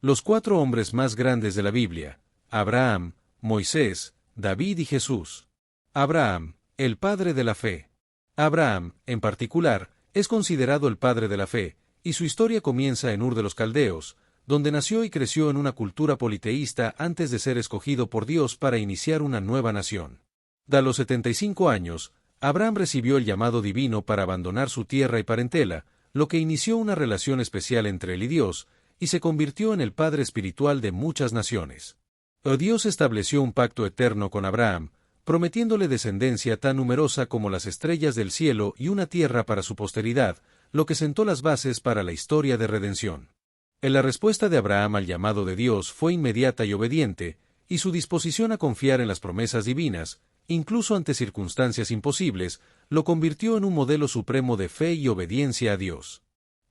Los 4 hombres más grandes de la Biblia: Abraham, Moisés, David y Jesús. Abraham, el padre de la fe. Abraham, en particular, es considerado el padre de la fe, y su historia comienza en Ur de los Caldeos, donde nació y creció en una cultura politeísta antes de ser escogido por Dios para iniciar una nueva nación. A los 75 años, Abraham recibió el llamado divino para abandonar su tierra y parentela, lo que inició una relación especial entre él y Dios, y se convirtió en el padre espiritual de muchas naciones. Dios estableció un pacto eterno con Abraham, prometiéndole descendencia tan numerosa como las estrellas del cielo y una tierra para su posteridad, lo que sentó las bases para la historia de redención. La respuesta de Abraham al llamado de Dios fue inmediata y obediente, y su disposición a confiar en las promesas divinas, incluso ante circunstancias imposibles, lo convirtió en un modelo supremo de fe y obediencia a Dios.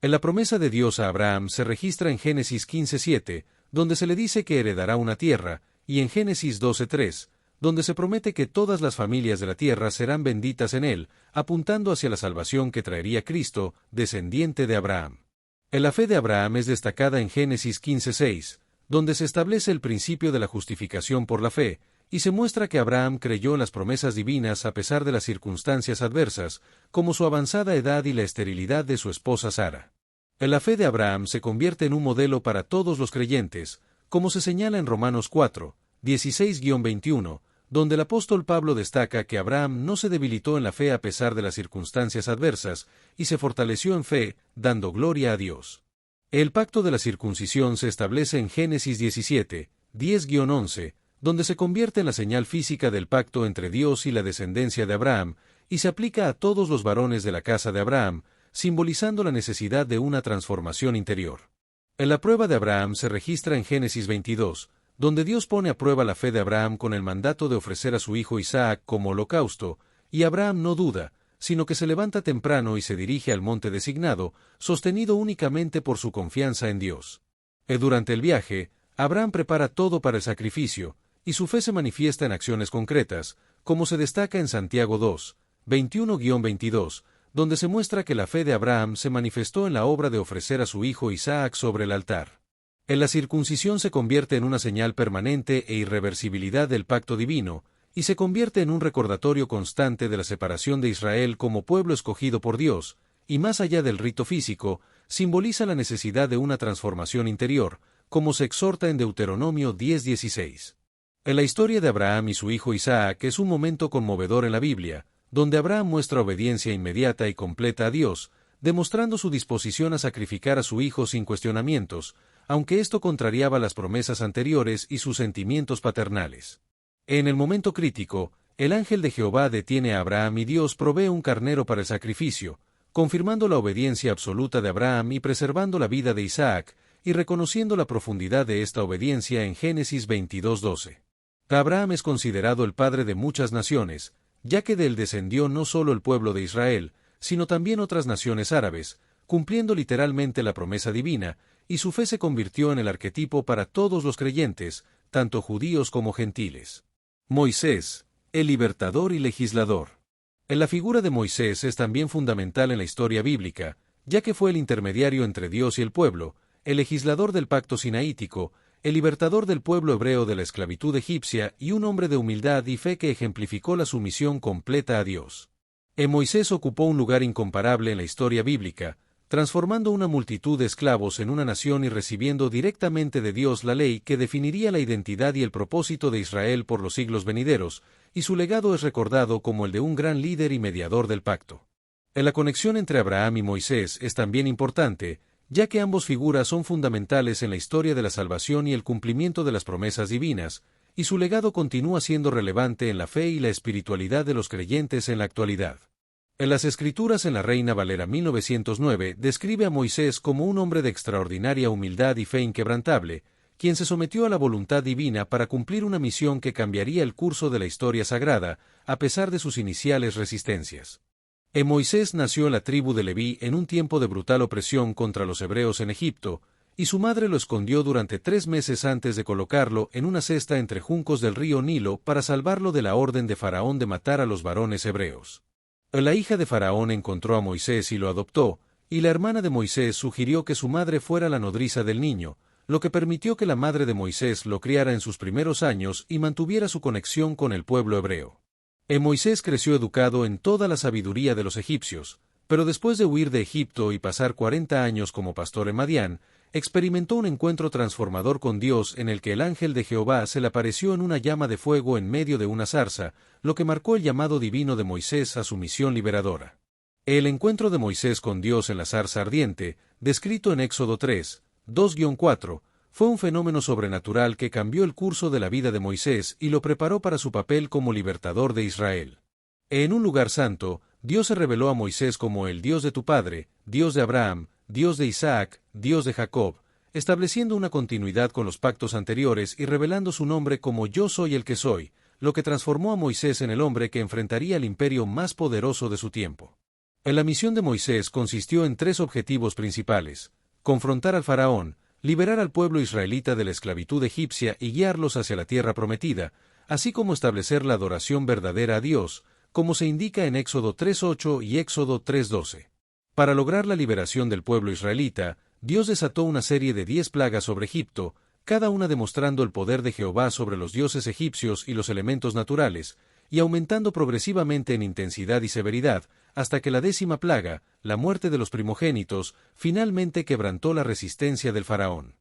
La promesa de Dios a Abraham se registra en Génesis 15:7, donde se le dice que heredará una tierra, y en Génesis 12:3, donde se promete que todas las familias de la tierra serán benditas en él, apuntando hacia la salvación que traería Cristo, descendiente de Abraham. La fe de Abraham es destacada en Génesis 15:6, donde se establece el principio de la justificación por la fe, y se muestra que Abraham creyó en las promesas divinas a pesar de las circunstancias adversas, como su avanzada edad y la esterilidad de su esposa Sara. La fe de Abraham se convierte en un modelo para todos los creyentes, como se señala en Romanos 4, 16-21, donde el apóstol Pablo destaca que Abraham no se debilitó en la fe a pesar de las circunstancias adversas, y se fortaleció en fe, dando gloria a Dios. El pacto de la circuncisión se establece en Génesis 17, 10-11, donde se convierte en la señal física del pacto entre Dios y la descendencia de Abraham, y se aplica a todos los varones de la casa de Abraham, simbolizando la necesidad de una transformación interior. La prueba de Abraham se registra en Génesis 22, donde Dios pone a prueba la fe de Abraham con el mandato de ofrecer a su hijo Isaac como holocausto, y Abraham no duda, sino que se levanta temprano y se dirige al monte designado, sostenido únicamente por su confianza en Dios. Durante el viaje, Abraham prepara todo para el sacrificio, y su fe se manifiesta en acciones concretas, como se destaca en Santiago 2, 21-22, donde se muestra que la fe de Abraham se manifestó en la obra de ofrecer a su hijo Isaac sobre el altar. La circuncisión se convierte en una señal permanente e irreversibilidad del pacto divino, y se convierte en un recordatorio constante de la separación de Israel como pueblo escogido por Dios, y más allá del rito físico, simboliza la necesidad de una transformación interior, como se exhorta en Deuteronomio 10:16. La historia de Abraham y su hijo Isaac es un momento conmovedor en la Biblia, donde Abraham muestra obediencia inmediata y completa a Dios, demostrando su disposición a sacrificar a su hijo sin cuestionamientos, aunque esto contrariaba las promesas anteriores y sus sentimientos paternales. En el momento crítico, el ángel de Jehová detiene a Abraham y Dios provee un carnero para el sacrificio, confirmando la obediencia absoluta de Abraham y preservando la vida de Isaac, y reconociendo la profundidad de esta obediencia en Génesis 22:12. Abraham es considerado el padre de muchas naciones, ya que de él descendió no solo el pueblo de Israel, sino también otras naciones árabes, cumpliendo literalmente la promesa divina, y su fe se convirtió en el arquetipo para todos los creyentes, tanto judíos como gentiles. Moisés, el libertador y legislador. La figura de Moisés es también fundamental en la historia bíblica, ya que fue el intermediario entre Dios y el pueblo, el legislador del pacto sinaítico, el libertador del pueblo hebreo de la esclavitud egipcia y un hombre de humildad y fe que ejemplificó la sumisión completa a Dios. Moisés ocupó un lugar incomparable en la historia bíblica, transformando una multitud de esclavos en una nación y recibiendo directamente de Dios la ley que definiría la identidad y el propósito de Israel por los siglos venideros, y su legado es recordado como el de un gran líder y mediador del pacto. La conexión entre Abraham y Moisés es también importante, ya que ambos figuras son fundamentales en la historia de la salvación y el cumplimiento de las promesas divinas, y su legado continúa siendo relevante en la fe y la espiritualidad de los creyentes en la actualidad. En las Escrituras en la Reina Valera 1909 describe a Moisés como un hombre de extraordinaria humildad y fe inquebrantable, quien se sometió a la voluntad divina para cumplir una misión que cambiaría el curso de la historia sagrada, a pesar de sus iniciales resistencias. Moisés nació en la tribu de Leví en un tiempo de brutal opresión contra los hebreos en Egipto, y su madre lo escondió durante 3 meses antes de colocarlo en una cesta entre juncos del río Nilo para salvarlo de la orden de Faraón de matar a los varones hebreos. La hija de Faraón encontró a Moisés y lo adoptó, y la hermana de Moisés sugirió que su madre fuera la nodriza del niño, lo que permitió que la madre de Moisés lo criara en sus primeros años y mantuviera su conexión con el pueblo hebreo. Moisés creció educado en toda la sabiduría de los egipcios, pero después de huir de Egipto y pasar 40 años como pastor en Madián, experimentó un encuentro transformador con Dios en el que el ángel de Jehová se le apareció en una llama de fuego en medio de una zarza, lo que marcó el llamado divino de Moisés a su misión liberadora. El encuentro de Moisés con Dios en la zarza ardiente, descrito en Éxodo 3, 2-4, fue un fenómeno sobrenatural que cambió el curso de la vida de Moisés y lo preparó para su papel como libertador de Israel. En un lugar santo, Dios se reveló a Moisés como el Dios de tu padre, Dios de Abraham, Dios de Isaac, Dios de Jacob, estableciendo una continuidad con los pactos anteriores y revelando su nombre como Yo soy el que soy, lo que transformó a Moisés en el hombre que enfrentaría el imperio más poderoso de su tiempo. La misión de Moisés consistió en 3 objetivos principales: confrontar al faraón, liberar al pueblo israelita de la esclavitud egipcia y guiarlos hacia la tierra prometida, así como establecer la adoración verdadera a Dios, como se indica en Éxodo 3:8 y Éxodo 3:12. Para lograr la liberación del pueblo israelita, Dios desató una serie de 10 plagas sobre Egipto, cada una demostrando el poder de Jehová sobre los dioses egipcios y los elementos naturales, y aumentando progresivamente en intensidad y severidad, hasta que la 10ª plaga, la muerte de los primogénitos, finalmente quebrantó la resistencia del faraón.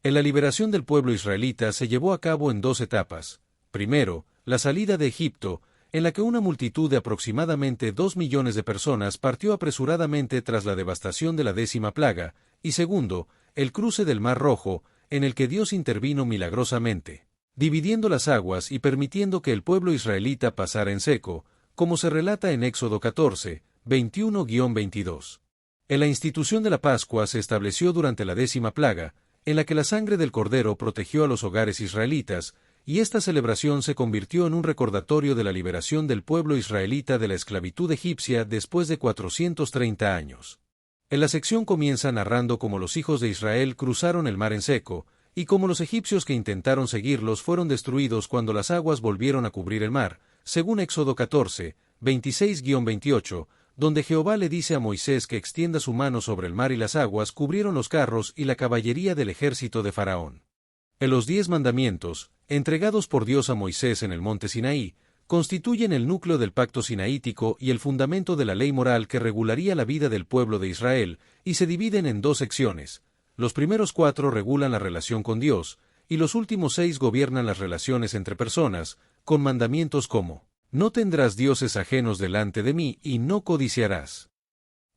La liberación del pueblo israelita se llevó a cabo en 2 etapas. Primero, la salida de Egipto, en la que una multitud de aproximadamente 2 millones de personas partió apresuradamente tras la devastación de la 10ª plaga, y segundo, el cruce del Mar Rojo, en el que Dios intervino milagrosamente, dividiendo las aguas y permitiendo que el pueblo israelita pasara en seco, como se relata en Éxodo 14, 21-22. La institución de la Pascua se estableció durante la 10ª plaga, en la que la sangre del cordero protegió a los hogares israelitas, y esta celebración se convirtió en un recordatorio de la liberación del pueblo israelita de la esclavitud egipcia después de 430 años. La sección comienza narrando cómo los hijos de Israel cruzaron el mar en seco, y cómo los egipcios que intentaron seguirlos fueron destruidos cuando las aguas volvieron a cubrir el mar, según Éxodo 14, 26-28, donde Jehová le dice a Moisés que extienda su mano sobre el mar y las aguas cubrieron los carros y la caballería del ejército de Faraón. Los 10 mandamientos, entregados por Dios a Moisés en el monte Sinaí, constituyen el núcleo del pacto sinaítico y el fundamento de la ley moral que regularía la vida del pueblo de Israel, y se dividen en 2 secciones. Los primeros 4 regulan la relación con Dios, y los últimos 6 gobiernan las relaciones entre personas, con mandamientos como: no tendrás dioses ajenos delante de mí y no codiciarás.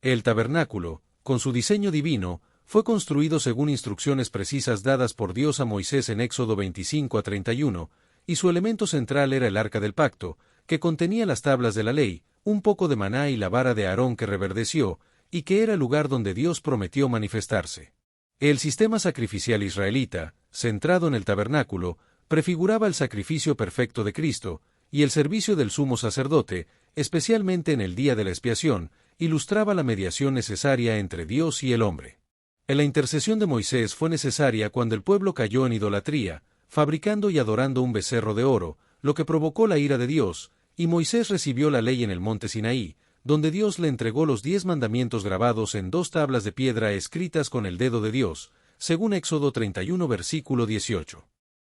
El tabernáculo, con su diseño divino, fue construido según instrucciones precisas dadas por Dios a Moisés en Éxodo 25-31, y su elemento central era el arca del pacto, que contenía las tablas de la ley, un poco de maná y la vara de Aarón que reverdeció, y que era el lugar donde Dios prometió manifestarse. El sistema sacrificial israelita, centrado en el tabernáculo, prefiguraba el sacrificio perfecto de Cristo, y el servicio del sumo sacerdote, especialmente en el día de la expiación, ilustraba la mediación necesaria entre Dios y el hombre. La intercesión de Moisés fue necesaria cuando el pueblo cayó en idolatría, fabricando y adorando un becerro de oro, lo que provocó la ira de Dios, y Moisés recibió la ley en el monte Sinaí, donde Dios le entregó los 10 mandamientos grabados en 2 tablas de piedra escritas con el dedo de Dios, según Éxodo 31 versículo 18.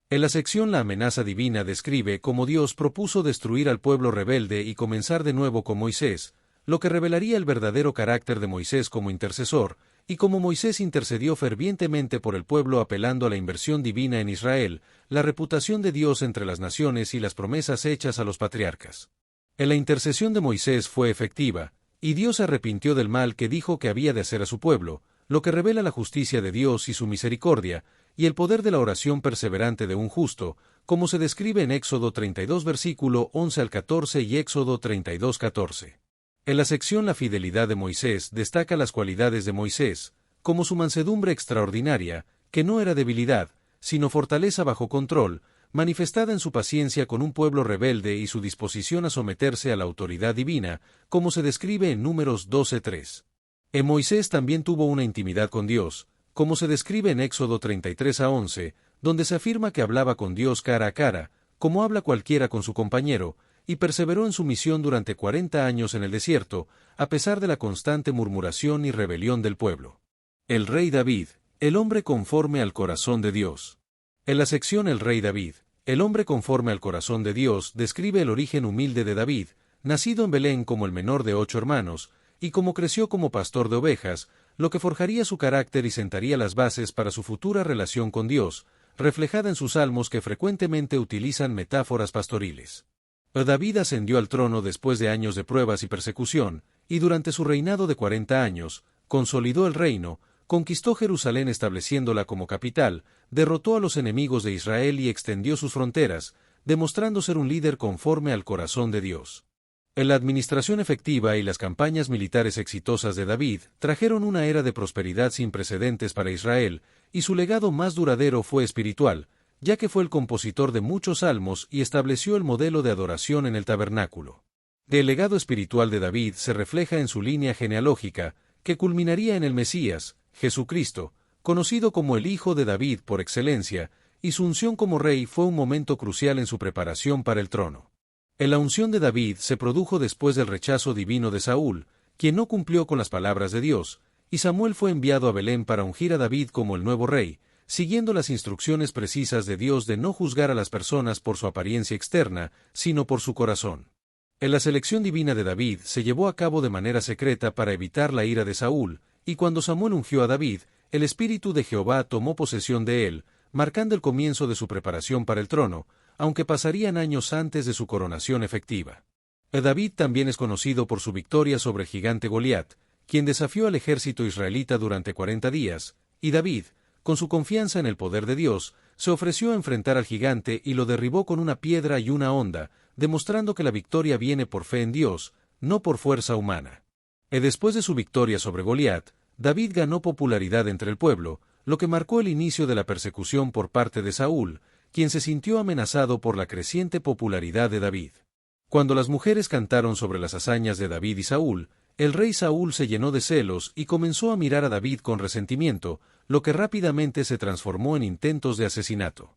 En la sección La amenaza divina describe cómo Dios propuso destruir al pueblo rebelde y comenzar de nuevo con Moisés, lo que revelaría el verdadero carácter de Moisés como intercesor, y cómo Moisés intercedió fervientemente por el pueblo apelando a la inversión divina en Israel, la reputación de Dios entre las naciones y las promesas hechas a los patriarcas. La intercesión de Moisés fue efectiva, y Dios se arrepintió del mal que dijo que había de hacer a su pueblo, lo que revela la justicia de Dios y su misericordia, y el poder de la oración perseverante de un justo, como se describe en Éxodo 32 versículo 11 al 14 y Éxodo 32-14. En la sección La fidelidad de Moisés destaca las cualidades de Moisés, como su mansedumbre extraordinaria, que no era debilidad, sino fortaleza bajo control, manifestada en su paciencia con un pueblo rebelde y su disposición a someterse a la autoridad divina, como se describe en Números 12:3. Moisés también tuvo una intimidad con Dios, como se describe en Éxodo 33-11, donde se afirma que hablaba con Dios cara a cara, como habla cualquiera con su compañero, y perseveró en su misión durante 40 años en el desierto, a pesar de la constante murmuración y rebelión del pueblo. El rey David, El hombre conforme al corazón de Dios. En la sección El Rey David, el hombre conforme al corazón de Dios describe el origen humilde de David, nacido en Belén como el menor de 8 hermanos, y como creció como pastor de ovejas, lo que forjaría su carácter y sentaría las bases para su futura relación con Dios, reflejada en sus salmos que frecuentemente utilizan metáforas pastoriles. David ascendió al trono después de años de pruebas y persecución, y durante su reinado de 40 años, consolidó el reino, conquistó Jerusalén estableciéndola como capital, derrotó a los enemigos de Israel y extendió sus fronteras, demostrando ser un líder conforme al corazón de Dios. La administración efectiva y las campañas militares exitosas de David trajeron una era de prosperidad sin precedentes para Israel, y su legado más duradero fue espiritual, ya que fue el compositor de muchos salmos y estableció el modelo de adoración en el tabernáculo. El legado espiritual de David se refleja en su línea genealógica, que culminaría en el Mesías, Jesucristo, conocido como el Hijo de David por excelencia, y su unción como rey fue un momento crucial en su preparación para el trono. La unción de David se produjo después del rechazo divino de Saúl, quien no cumplió con las palabras de Dios, y Samuel fue enviado a Belén para ungir a David como el nuevo rey, siguiendo las instrucciones precisas de Dios de no juzgar a las personas por su apariencia externa, sino por su corazón. La selección divina de David se llevó a cabo de manera secreta para evitar la ira de Saúl, y cuando Samuel ungió a David, el Espíritu de Jehová tomó posesión de él, marcando el comienzo de su preparación para el trono, aunque pasarían años antes de su coronación efectiva. David también es conocido por su victoria sobre el gigante Goliat, quien desafió al ejército israelita durante 40 días, y David, con su confianza en el poder de Dios, se ofreció a enfrentar al gigante y lo derribó con una piedra y una honda, demostrando que la victoria viene por fe en Dios, no por fuerza humana. Después de su victoria sobre Goliat, David ganó popularidad entre el pueblo, lo que marcó el inicio de la persecución por parte de Saúl, quien se sintió amenazado por la creciente popularidad de David. Cuando las mujeres cantaron sobre las hazañas de David y Saúl, el rey Saúl se llenó de celos y comenzó a mirar a David con resentimiento, lo que rápidamente se transformó en intentos de asesinato.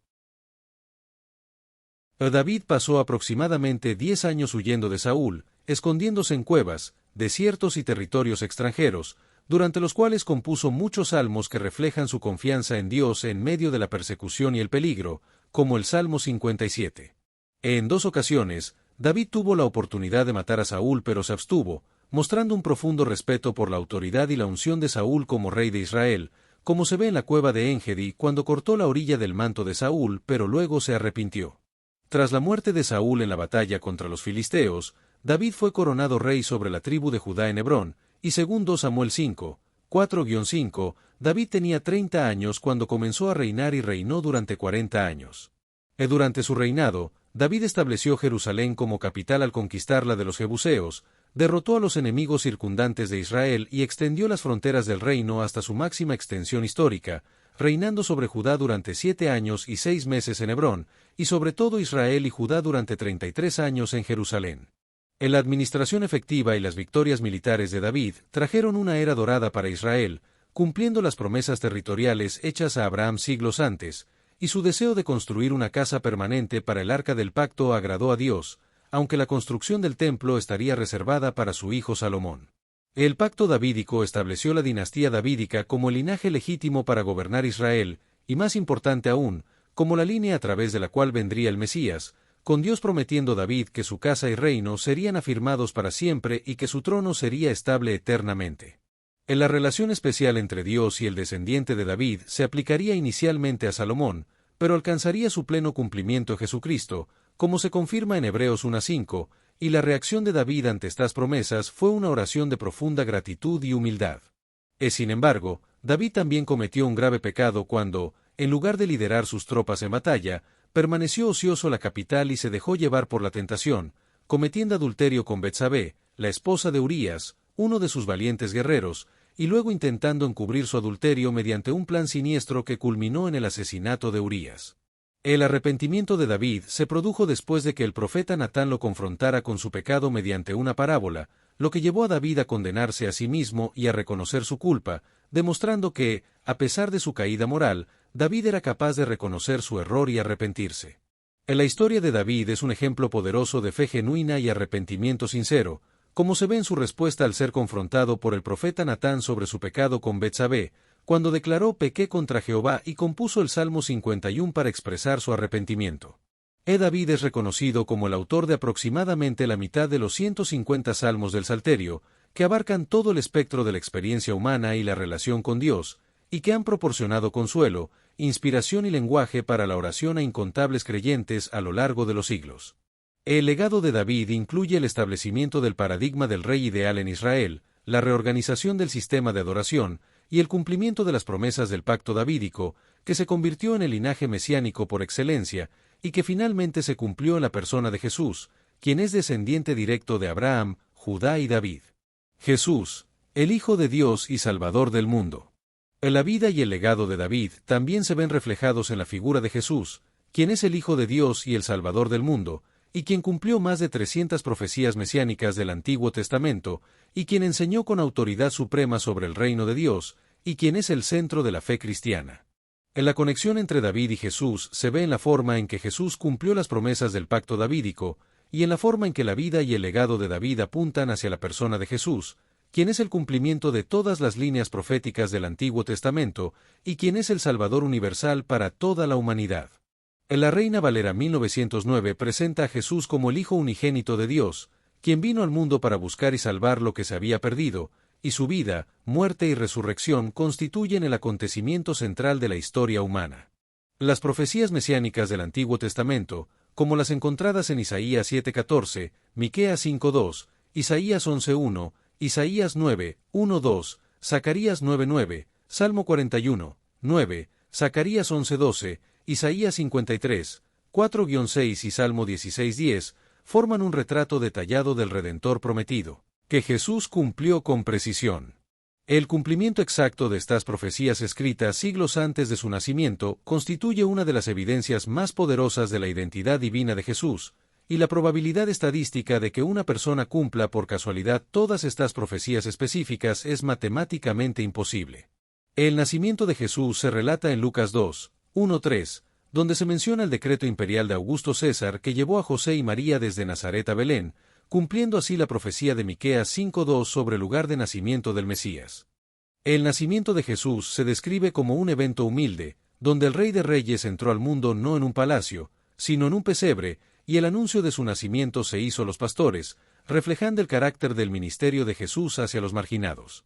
David pasó aproximadamente 10 años huyendo de Saúl, escondiéndose en cuevas, desiertos y territorios extranjeros, durante los cuales compuso muchos salmos que reflejan su confianza en Dios en medio de la persecución y el peligro, como el Salmo 57. En 2 ocasiones, David tuvo la oportunidad de matar a Saúl pero se abstuvo, mostrando un profundo respeto por la autoridad y la unción de Saúl como rey de Israel, como se ve en la cueva de Engedi cuando cortó la orilla del manto de Saúl pero luego se arrepintió. Tras la muerte de Saúl en la batalla contra los filisteos, David fue coronado rey sobre la tribu de Judá en Hebrón, y según 2 Samuel 5, 4-5, David tenía 30 años cuando comenzó a reinar y reinó durante 40 años. Durante su reinado, David estableció Jerusalén como capital al conquistarla de los jebuseos, derrotó a los enemigos circundantes de Israel y extendió las fronteras del reino hasta su máxima extensión histórica, reinando sobre Judá durante 7 años y 6 meses en Hebrón, y sobre todo Israel y Judá durante 33 años en Jerusalén. La administración efectiva y las victorias militares de David trajeron una era dorada para Israel, cumpliendo las promesas territoriales hechas a Abraham siglos antes, y su deseo de construir una casa permanente para el Arca del Pacto agradó a Dios, aunque la construcción del templo estaría reservada para su hijo Salomón. El pacto davídico estableció la dinastía davídica como el linaje legítimo para gobernar Israel, y más importante aún, como la línea a través de la cual vendría el Mesías, con Dios prometiendo a David que su casa y reino serían afirmados para siempre y que su trono sería estable eternamente. En la relación especial entre Dios y el descendiente de David se aplicaría inicialmente a Salomón, pero alcanzaría su pleno cumplimiento Jesucristo, como se confirma en Hebreos 1:5, y la reacción de David ante estas promesas fue una oración de profunda gratitud y humildad. Sin embargo, David también cometió un grave pecado cuando, en lugar de liderar sus tropas en batalla, permaneció ocioso la capital y se dejó llevar por la tentación, cometiendo adulterio con Betsabé, la esposa de Urías, uno de sus valientes guerreros, y luego intentando encubrir su adulterio mediante un plan siniestro que culminó en el asesinato de Urías. El arrepentimiento de David se produjo después de que el profeta Natán lo confrontara con su pecado mediante una parábola, lo que llevó a David a condenarse a sí mismo y a reconocer su culpa, demostrando que, a pesar de su caída moral, David era capaz de reconocer su error y arrepentirse. La historia de David es un ejemplo poderoso de fe genuina y arrepentimiento sincero, como se ve en su respuesta al ser confrontado por el profeta Natán sobre su pecado con Betsabé, cuando declaró pequé contra Jehová y compuso el Salmo 51 para expresar su arrepentimiento. David es reconocido como el autor de aproximadamente la mitad de los 150 salmos del Salterio, que abarcan todo el espectro de la experiencia humana y la relación con Dios, y que han proporcionado consuelo, inspiración y lenguaje para la oración a incontables creyentes a lo largo de los siglos. El legado de David incluye el establecimiento del paradigma del rey ideal en Israel, la reorganización del sistema de adoración y el cumplimiento de las promesas del pacto davídico, que se convirtió en el linaje mesiánico por excelencia y que finalmente se cumplió en la persona de Jesús, quien es descendiente directo de Abraham, Judá y David. Jesús, el Hijo de Dios y Salvador del mundo. La vida y el legado de David también se ven reflejados en la figura de Jesús, quien es el Hijo de Dios y el Salvador del mundo, y quien cumplió más de 300 profecías mesiánicas del Antiguo Testamento, y quien enseñó con autoridad suprema sobre el reino de Dios, y quien es el centro de la fe cristiana. La conexión entre David y Jesús se ve en la forma en que Jesús cumplió las promesas del pacto davídico, y en la forma en que la vida y el legado de David apuntan hacia la persona de Jesús, quien es el cumplimiento de todas las líneas proféticas del Antiguo Testamento, y quien es el Salvador universal para toda la humanidad. La Reina Valera 1909 presenta a Jesús como el Hijo unigénito de Dios, quien vino al mundo para buscar y salvar lo que se había perdido, y su vida, muerte y resurrección constituyen el acontecimiento central de la historia humana. Las profecías mesiánicas del Antiguo Testamento, como las encontradas en Isaías 7:14, Miqueas 5:2, Isaías 11:1, Isaías 9:1-2, Zacarías 9:9, Salmo 41:9, Zacarías 11:12, Isaías 53, 4-6 y Salmo 16:10, forman un retrato detallado del Redentor prometido, que Jesús cumplió con precisión. El cumplimiento exacto de estas profecías escritas siglos antes de su nacimiento constituye una de las evidencias más poderosas de la identidad divina de Jesús, y la probabilidad estadística de que una persona cumpla por casualidad todas estas profecías específicas es matemáticamente imposible. El nacimiento de Jesús se relata en Lucas 2:1-3, donde se menciona el decreto imperial de Augusto César que llevó a José y María desde Nazaret a Belén, cumpliendo así la profecía de Miqueas 5:2 sobre el lugar de nacimiento del Mesías. El nacimiento de Jesús se describe como un evento humilde, donde el Rey de Reyes entró al mundo no en un palacio, sino en un pesebre, y el anuncio de su nacimiento se hizo a los pastores, reflejando el carácter del ministerio de Jesús hacia los marginados.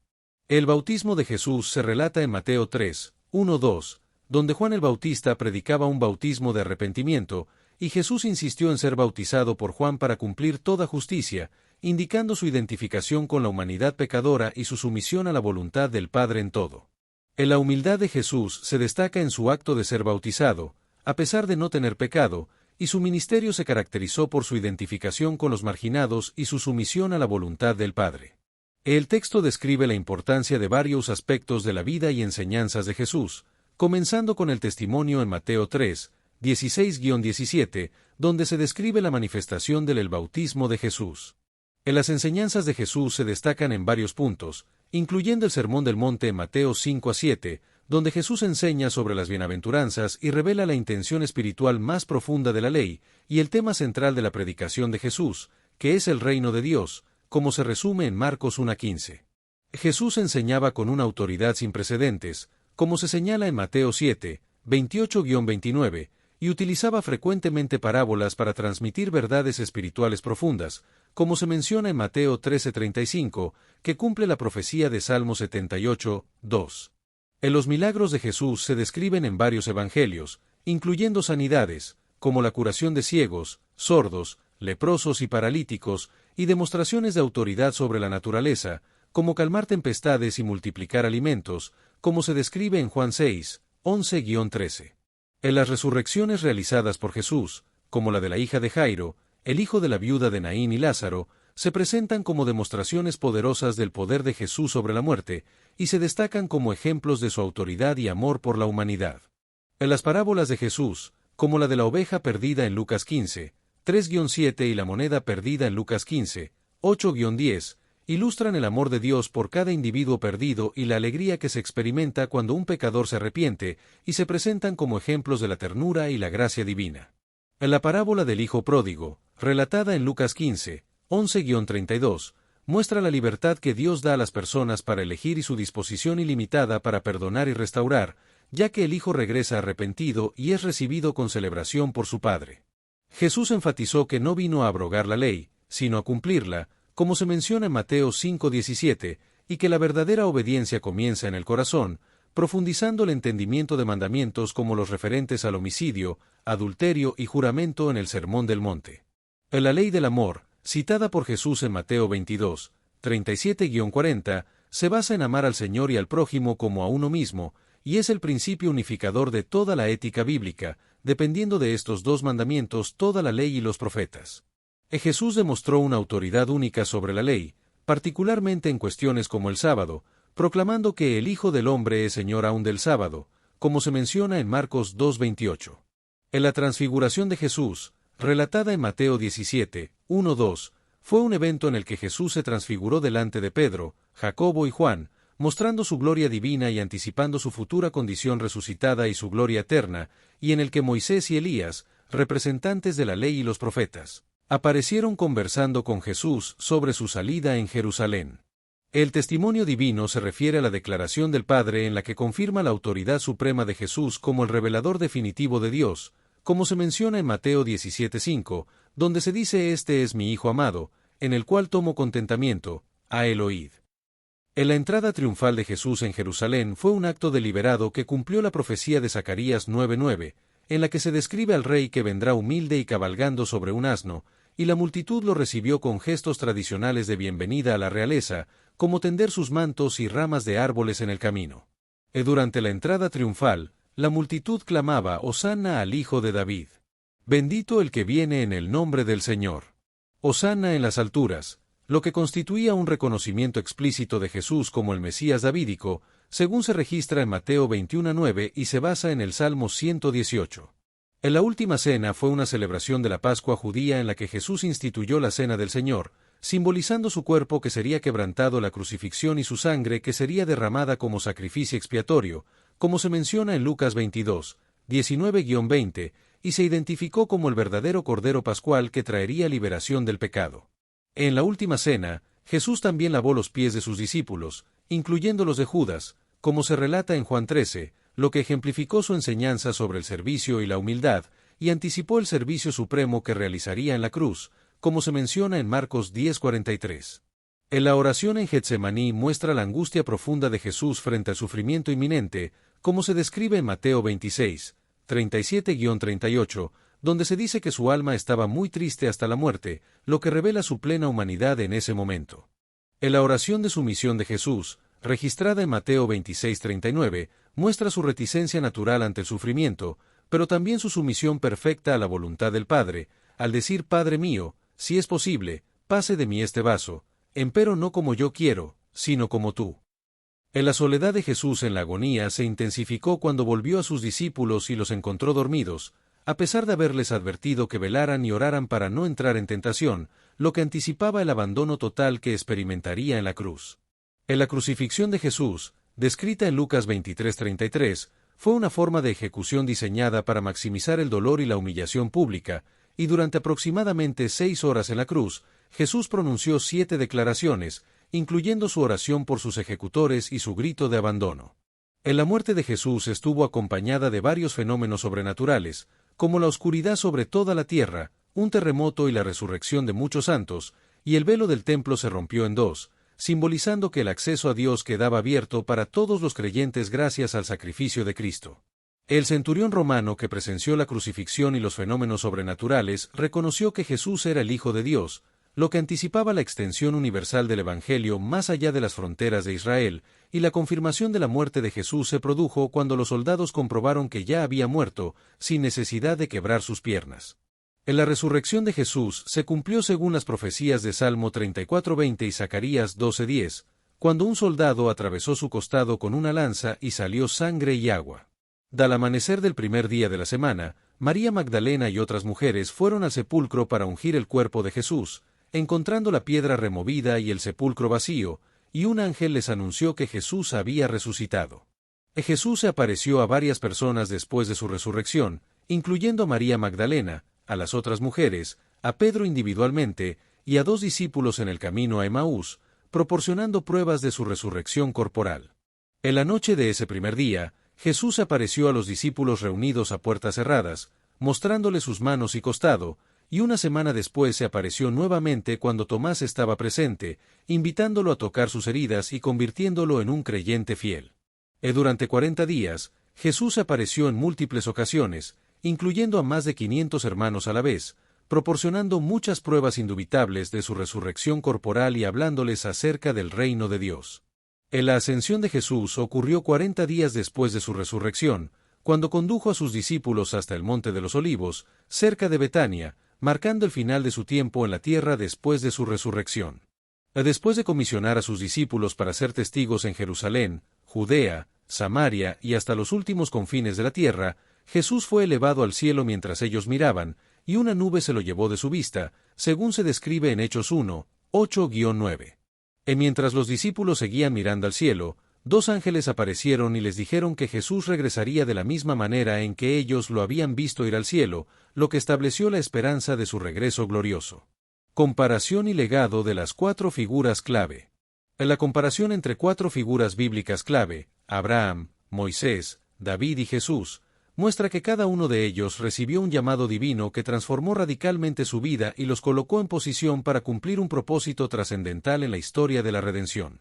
El bautismo de Jesús se relata en Mateo 3:1-2, donde Juan el Bautista predicaba un bautismo de arrepentimiento, y Jesús insistió en ser bautizado por Juan para cumplir toda justicia, indicando su identificación con la humanidad pecadora y su sumisión a la voluntad del Padre en todo. La humildad de Jesús se destaca en su acto de ser bautizado, a pesar de no tener pecado, y su ministerio se caracterizó por su identificación con los marginados y su sumisión a la voluntad del Padre. El texto describe la importancia de varios aspectos de la vida y enseñanzas de Jesús, comenzando con el testimonio en Mateo 3:16-17, donde se describe la manifestación del bautismo de Jesús. En las enseñanzas de Jesús se destacan en varios puntos, incluyendo el Sermón del Monte en Mateo 5:7, donde Jesús enseña sobre las bienaventuranzas y revela la intención espiritual más profunda de la ley, y el tema central de la predicación de Jesús, que es el reino de Dios, como se resume en Marcos 1:15. Jesús enseñaba con una autoridad sin precedentes, como se señala en Mateo 7:28-29, y utilizaba frecuentemente parábolas para transmitir verdades espirituales profundas, como se menciona en Mateo 13:35, que cumple la profecía de Salmo 78:2. Los milagros de Jesús se describen en varios evangelios, incluyendo sanidades, como la curación de ciegos, sordos, leprosos y paralíticos, y demostraciones de autoridad sobre la naturaleza, como calmar tempestades y multiplicar alimentos, como se describe en Juan 6:11-13. En las resurrecciones realizadas por Jesús, como la de la hija de Jairo, el hijo de la viuda de Naín y Lázaro, se presentan como demostraciones poderosas del poder de Jesús sobre la muerte, y se destacan como ejemplos de su autoridad y amor por la humanidad. En las parábolas de Jesús, como la de la oveja perdida en Lucas 15:3-7 y la moneda perdida en Lucas 15:8-10, ilustran el amor de Dios por cada individuo perdido y la alegría que se experimenta cuando un pecador se arrepiente, y se presentan como ejemplos de la ternura y la gracia divina. En la parábola del Hijo Pródigo, relatada en Lucas 15:11-32, muestra la libertad que Dios da a las personas para elegir y su disposición ilimitada para perdonar y restaurar, ya que el Hijo regresa arrepentido y es recibido con celebración por su Padre. Jesús enfatizó que no vino a abrogar la ley, sino a cumplirla, como se menciona en Mateo 5:17, y que la verdadera obediencia comienza en el corazón, profundizando el entendimiento de mandamientos como los referentes al homicidio, adulterio y juramento en el Sermón del Monte. La ley del amor, citada por Jesús en Mateo 22, 37-40, se basa en amar al Señor y al prójimo como a uno mismo, y es el principio unificador de toda la ética bíblica, dependiendo de estos dos mandamientos toda la ley y los profetas. Jesús demostró una autoridad única sobre la ley, particularmente en cuestiones como el sábado, proclamando que el Hijo del Hombre es Señor aún del sábado, como se menciona en Marcos 2:28. En la transfiguración de Jesús, relatada en Mateo 17, 1-2, fue un evento en el que Jesús se transfiguró delante de Pedro, Jacobo y Juan, mostrando su gloria divina y anticipando su futura condición resucitada y su gloria eterna, y en el que Moisés y Elías, representantes de la ley y los profetas, aparecieron conversando con Jesús sobre su salida en Jerusalén. El testimonio divino se refiere a la declaración del Padre en la que confirma la autoridad suprema de Jesús como el revelador definitivo de Dios, como se menciona en Mateo 17:5, donde se dice: «Este es mi Hijo amado, en el cual tomo contentamiento, a él oíd». En la entrada triunfal de Jesús en Jerusalén fue un acto deliberado que cumplió la profecía de Zacarías 9:9, en la que se describe al rey que vendrá humilde y cabalgando sobre un asno, y la multitud lo recibió con gestos tradicionales de bienvenida a la realeza, como tender sus mantos y ramas de árboles en el camino. Durante la entrada triunfal, la multitud clamaba: «Hosanna al Hijo de David. Bendito el que viene en el nombre del Señor. Hosanna en las alturas», lo que constituía un reconocimiento explícito de Jesús como el Mesías davídico, según se registra en Mateo 21:9 y se basa en el Salmo 118. En la última cena fue una celebración de la Pascua judía en la que Jesús instituyó la Cena del Señor, simbolizando su cuerpo que sería quebrantado, la crucifixión, y su sangre que sería derramada como sacrificio expiatorio, como se menciona en Lucas 22, 19-20, y se identificó como el verdadero Cordero Pascual que traería liberación del pecado. En la última cena, Jesús también lavó los pies de sus discípulos, incluyendo los de Judas, como se relata en Juan 13, lo que ejemplificó su enseñanza sobre el servicio y la humildad, y anticipó el servicio supremo que realizaría en la cruz, como se menciona en Marcos 10:43. En la oración en Getsemaní muestra la angustia profunda de Jesús frente al sufrimiento inminente, como se describe en Mateo 26, 37-38, donde se dice que su alma estaba muy triste hasta la muerte, lo que revela su plena humanidad en ese momento. En la oración de sumisión de Jesús, registrada en Mateo 26:39, muestra su reticencia natural ante el sufrimiento, pero también su sumisión perfecta a la voluntad del Padre, al decir: «Padre mío, si es posible, pase de mí este vaso, empero no como yo quiero, sino como tú». En la soledad de Jesús en la agonía se intensificó cuando volvió a sus discípulos y los encontró dormidos, a pesar de haberles advertido que velaran y oraran para no entrar en tentación, lo que anticipaba el abandono total que experimentaría en la cruz. En la crucifixión de Jesús, descrita en Lucas 23:33, fue una forma de ejecución diseñada para maximizar el dolor y la humillación pública, y durante aproximadamente 6 horas en la cruz, Jesús pronunció 7 declaraciones, incluyendo su oración por sus ejecutores y su grito de abandono. En la muerte de Jesús estuvo acompañada de varios fenómenos sobrenaturales, como la oscuridad sobre toda la tierra, un terremoto y la resurrección de muchos santos, y el velo del templo se rompió en dos, simbolizando que el acceso a Dios quedaba abierto para todos los creyentes gracias al sacrificio de Cristo. El centurión romano que presenció la crucifixión y los fenómenos sobrenaturales reconoció que Jesús era el Hijo de Dios, lo que anticipaba la extensión universal del Evangelio más allá de las fronteras de Israel, y la confirmación de la muerte de Jesús se produjo cuando los soldados comprobaron que ya había muerto, sin necesidad de quebrar sus piernas. En la resurrección de Jesús se cumplió según las profecías de Salmo 34:20 y Zacarías 12:10, cuando un soldado atravesó su costado con una lanza y salió sangre y agua. Al amanecer del primer día de la semana, María Magdalena y otras mujeres fueron al sepulcro para ungir el cuerpo de Jesús, encontrando la piedra removida y el sepulcro vacío, y un ángel les anunció que Jesús había resucitado. Jesús se apareció a varias personas después de su resurrección, incluyendo a María Magdalena, a las otras mujeres, a Pedro individualmente, y a 2 discípulos en el camino a Emaús, proporcionando pruebas de su resurrección corporal. En la noche de ese primer día, Jesús apareció a los discípulos reunidos a puertas cerradas, mostrándoles sus manos y costado, y una semana después se apareció nuevamente cuando Tomás estaba presente, invitándolo a tocar sus heridas y convirtiéndolo en un creyente fiel. Durante 40 días, Jesús apareció en múltiples ocasiones, incluyendo a más de 500 hermanos a la vez, proporcionando muchas pruebas indubitables de su resurrección corporal y hablándoles acerca del reino de Dios. La ascensión de Jesús ocurrió 40 días después de su resurrección, cuando condujo a sus discípulos hasta el Monte de los Olivos, cerca de Betania, marcando el final de su tiempo en la tierra después de su resurrección. Después de comisionar a sus discípulos para ser testigos en Jerusalén, Judea, Samaria y hasta los últimos confines de la tierra, Jesús fue elevado al cielo mientras ellos miraban, y una nube se lo llevó de su vista, según se describe en Hechos 1, 8-9. Mientras los discípulos seguían mirando al cielo, 2 ángeles aparecieron y les dijeron que Jesús regresaría de la misma manera en que ellos lo habían visto ir al cielo, lo que estableció la esperanza de su regreso glorioso. Comparación y legado de las 4 figuras clave. La comparación entre 4 figuras bíblicas clave, Abraham, Moisés, David y Jesús, muestra que cada uno de ellos recibió un llamado divino que transformó radicalmente su vida y los colocó en posición para cumplir un propósito trascendental en la historia de la redención.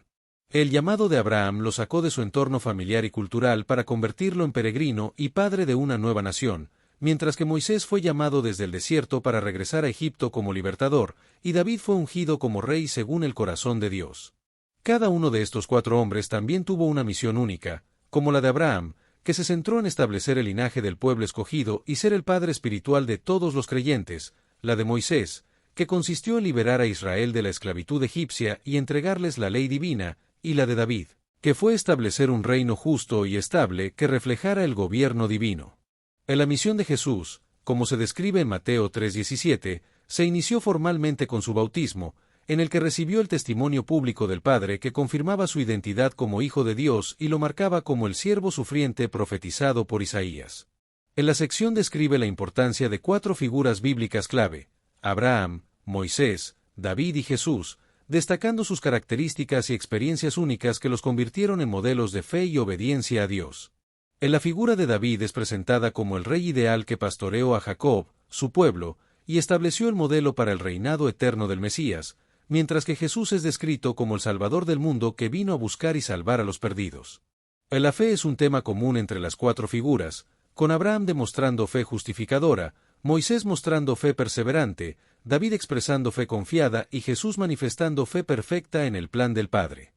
El llamado de Abraham lo sacó de su entorno familiar y cultural para convertirlo en peregrino y padre de una nueva nación, mientras que Moisés fue llamado desde el desierto para regresar a Egipto como libertador, y David fue ungido como rey según el corazón de Dios. Cada uno de estos 4 hombres también tuvo una misión única, como la de Abraham, que se centró en establecer el linaje del pueblo escogido y ser el padre espiritual de todos los creyentes, la de Moisés, que consistió en liberar a Israel de la esclavitud egipcia y entregarles la ley divina, y la de David, que fue establecer un reino justo y estable que reflejara el gobierno divino. La misión de Jesús, como se describe en Mateo 3:17, se inició formalmente con su bautismo, en el que recibió el testimonio público del Padre que confirmaba su identidad como Hijo de Dios y lo marcaba como el siervo sufriente profetizado por Isaías. En la sección describe la importancia de 4 figuras bíblicas clave, Abraham, Moisés, David y Jesús, destacando sus características y experiencias únicas que los convirtieron en modelos de fe y obediencia a Dios. En la figura de David es presentada como el rey ideal que pastoreó a Jacob, su pueblo, y estableció el modelo para el reinado eterno del Mesías, mientras que Jesús es descrito como el Salvador del mundo que vino a buscar y salvar a los perdidos. La fe es un tema común entre las 4 figuras, con Abraham demostrando fe justificadora, Moisés mostrando fe perseverante, David expresando fe confiada y Jesús manifestando fe perfecta en el plan del Padre.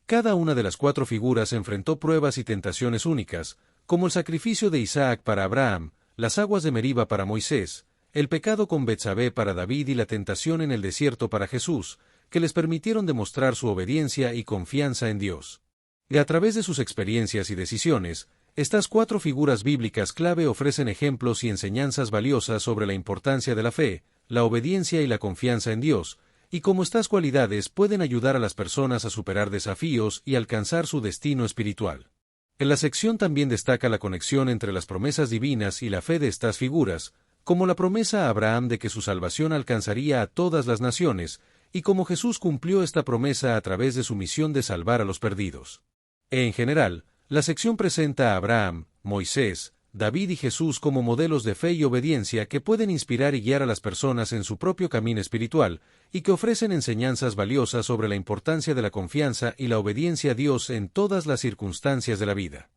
Cada una de las 4 figuras enfrentó pruebas y tentaciones únicas, como el sacrificio de Isaac para Abraham, las aguas de Meriba para Moisés, el pecado con Betsabé para David y la tentación en el desierto para Jesús, que les permitieron demostrar su obediencia y confianza en Dios. Y a través de sus experiencias y decisiones, estas 4 figuras bíblicas clave ofrecen ejemplos y enseñanzas valiosas sobre la importancia de la fe, la obediencia y la confianza en Dios, y cómo estas cualidades pueden ayudar a las personas a superar desafíos y alcanzar su destino espiritual. En la sección también destaca la conexión entre las promesas divinas y la fe de estas figuras, como la promesa a Abraham de que su salvación alcanzaría a todas las naciones, y cómo Jesús cumplió esta promesa a través de su misión de salvar a los perdidos. En general, la sección presenta a Abraham, Moisés, David y Jesús como modelos de fe y obediencia que pueden inspirar y guiar a las personas en su propio camino espiritual, y que ofrecen enseñanzas valiosas sobre la importancia de la confianza y la obediencia a Dios en todas las circunstancias de la vida.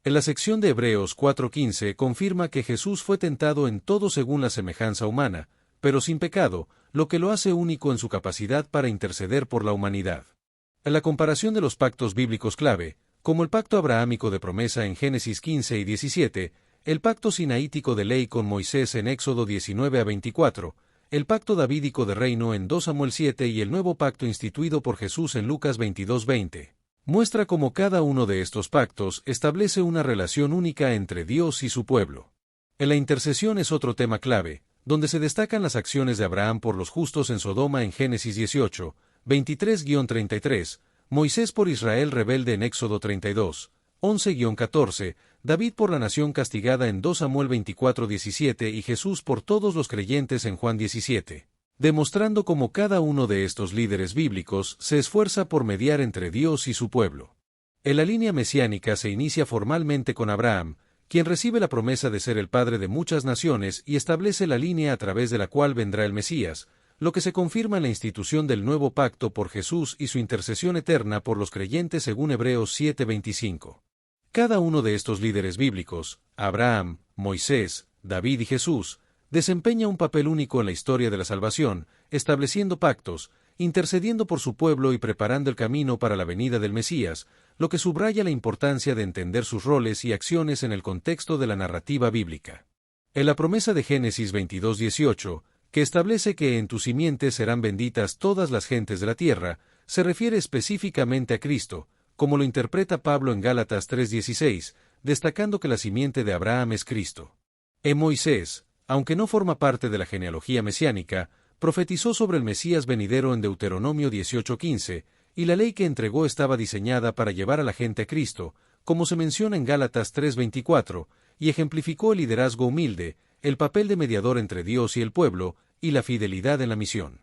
En la sección de Hebreos 4:15 confirma que Jesús fue tentado en todo según la semejanza humana, pero sin pecado, lo que lo hace único en su capacidad para interceder por la humanidad. En la comparación de los pactos bíblicos clave, como el pacto abrahámico de promesa en Génesis 15 y 17, el pacto sinaítico de ley con Moisés en Éxodo 19-24, el pacto davídico de reino en 2 Samuel 7 y el nuevo pacto instituido por Jesús en Lucas 22:20. Muestra cómo cada uno de estos pactos establece una relación única entre Dios y su pueblo. En la intercesión es otro tema clave, donde se destacan las acciones de Abraham por los justos en Sodoma en Génesis 18, 23-33, Moisés por Israel rebelde en Éxodo 32, 11-14, David por la nación castigada en 2 Samuel 24:17 y Jesús por todos los creyentes en Juan 17. demostrando cómo cada uno de estos líderes bíblicos se esfuerza por mediar entre Dios y su pueblo. En la línea mesiánica se inicia formalmente con Abraham, quien recibe la promesa de ser el padre de muchas naciones y establece la línea a través de la cual vendrá el Mesías, lo que se confirma en la institución del nuevo pacto por Jesús y su intercesión eterna por los creyentes según Hebreos 7:25. Cada uno de estos líderes bíblicos, Abraham, Moisés, David y Jesús, desempeña un papel único en la historia de la salvación, estableciendo pactos, intercediendo por su pueblo y preparando el camino para la venida del Mesías, lo que subraya la importancia de entender sus roles y acciones en el contexto de la narrativa bíblica. En la promesa de Génesis 22:18, que establece que en tu simiente serán benditas todas las gentes de la tierra, se refiere específicamente a Cristo, como lo interpreta Pablo en Gálatas 3:16, destacando que la simiente de Abraham es Cristo. En Moisés, aunque no forma parte de la genealogía mesiánica, profetizó sobre el Mesías venidero en Deuteronomio 18:15, y la ley que entregó estaba diseñada para llevar a la gente a Cristo, como se menciona en Gálatas 3:24, y ejemplificó el liderazgo humilde, el papel de mediador entre Dios y el pueblo, y la fidelidad en la misión.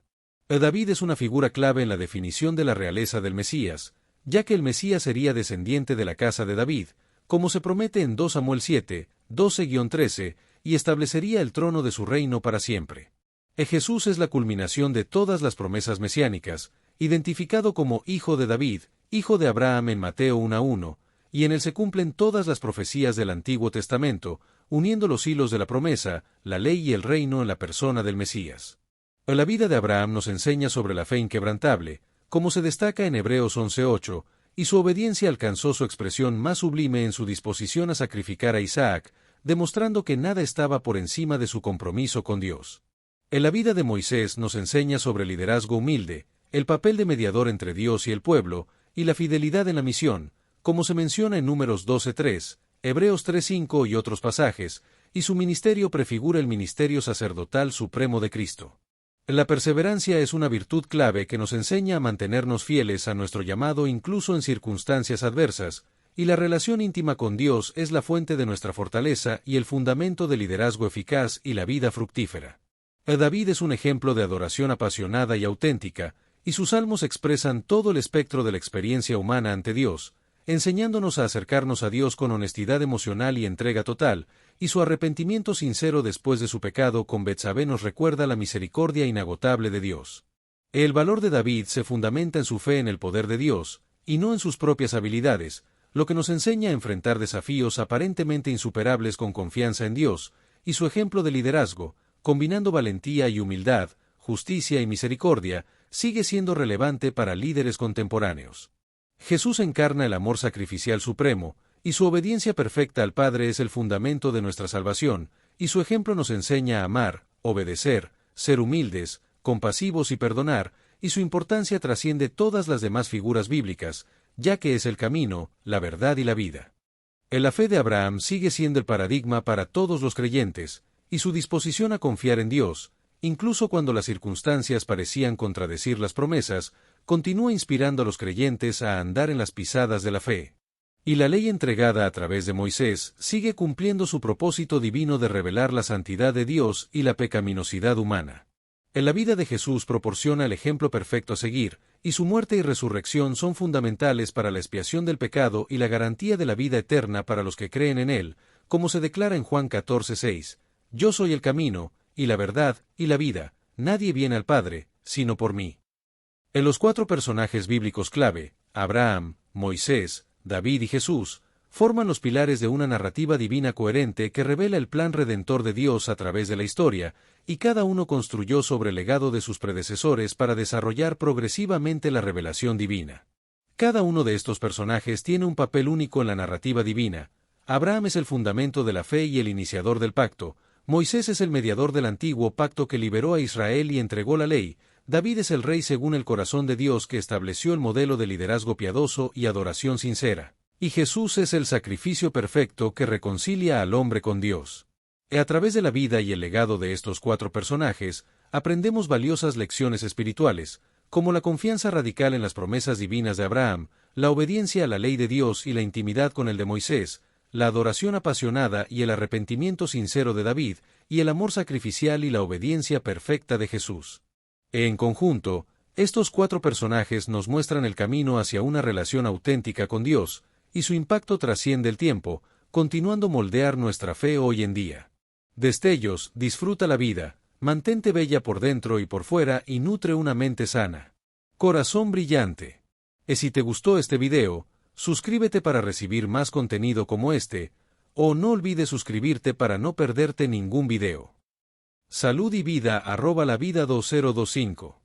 David es una figura clave en la definición de la realeza del Mesías, ya que el Mesías sería descendiente de la casa de David, como se promete en 2 Samuel 7, 12-13, y establecería el trono de su reino para siempre. Jesús es la culminación de todas las promesas mesiánicas, identificado como Hijo de David, Hijo de Abraham en Mateo 1:1, y en él se cumplen todas las profecías del Antiguo Testamento, uniendo los hilos de la promesa, la ley y el reino en la persona del Mesías. La vida de Abraham nos enseña sobre la fe inquebrantable, como se destaca en Hebreos 11:8, y su obediencia alcanzó su expresión más sublime en su disposición a sacrificar a Isaac, demostrando que nada estaba por encima de su compromiso con Dios. En la vida de Moisés nos enseña sobre el liderazgo humilde, el papel de mediador entre Dios y el pueblo, y la fidelidad en la misión, como se menciona en Números 12:3, Hebreos 3:5 y otros pasajes, y su ministerio prefigura el ministerio sacerdotal supremo de Cristo. La perseverancia es una virtud clave que nos enseña a mantenernos fieles a nuestro llamado incluso en circunstancias adversas, y la relación íntima con Dios es la fuente de nuestra fortaleza y el fundamento del liderazgo eficaz y la vida fructífera. David es un ejemplo de adoración apasionada y auténtica, y sus salmos expresan todo el espectro de la experiencia humana ante Dios, enseñándonos a acercarnos a Dios con honestidad emocional y entrega total, y su arrepentimiento sincero después de su pecado con Betsabé nos recuerda la misericordia inagotable de Dios. El valor de David se fundamenta en su fe en el poder de Dios, y no en sus propias habilidades, lo que nos enseña a enfrentar desafíos aparentemente insuperables con confianza en Dios, y su ejemplo de liderazgo, combinando valentía y humildad, justicia y misericordia, sigue siendo relevante para líderes contemporáneos. Jesús encarna el amor sacrificial supremo, y su obediencia perfecta al Padre es el fundamento de nuestra salvación, y su ejemplo nos enseña a amar, obedecer, ser humildes, compasivos y perdonar, y su importancia trasciende todas las demás figuras bíblicas, ya que es el camino, la verdad y la vida. La fe de Abraham sigue siendo el paradigma para todos los creyentes, y su disposición a confiar en Dios, incluso cuando las circunstancias parecían contradecir las promesas, continúa inspirando a los creyentes a andar en las pisadas de la fe. Y la ley entregada a través de Moisés sigue cumpliendo su propósito divino de revelar la santidad de Dios y la pecaminosidad humana. En la vida de Jesús proporciona el ejemplo perfecto a seguir, y su muerte y resurrección son fundamentales para la expiación del pecado y la garantía de la vida eterna para los que creen en él, como se declara en Juan 14:6, Yo soy el camino, y la verdad, y la vida, nadie viene al Padre, sino por mí. En los 4 personajes bíblicos clave, Abraham, Moisés, David y Jesús, forman los pilares de una narrativa divina coherente que revela el plan redentor de Dios a través de la historia, y cada uno construyó sobre el legado de sus predecesores para desarrollar progresivamente la revelación divina. Cada uno de estos personajes tiene un papel único en la narrativa divina. Abraham es el fundamento de la fe y el iniciador del pacto, Moisés es el mediador del antiguo pacto que liberó a Israel y entregó la ley, David es el rey según el corazón de Dios que estableció el modelo de liderazgo piadoso y adoración sincera, y Jesús es el sacrificio perfecto que reconcilia al hombre con Dios. A través de la vida y el legado de estos 4 personajes, aprendemos valiosas lecciones espirituales, como la confianza radical en las promesas divinas de Abraham, la obediencia a la ley de Dios y la intimidad con el de Moisés, la adoración apasionada y el arrepentimiento sincero de David, y el amor sacrificial y la obediencia perfecta de Jesús. En conjunto, estos 4 personajes nos muestran el camino hacia una relación auténtica con Dios, y su impacto trasciende el tiempo, continuando moldear nuestra fe hoy en día. Destellos, disfruta la vida, mantente bella por dentro y por fuera y nutre una mente sana. Corazón brillante. Y si te gustó este video, suscríbete para recibir más contenido como este, o no olvides suscribirte para no perderte ningún video. Salud y vida @lavida2025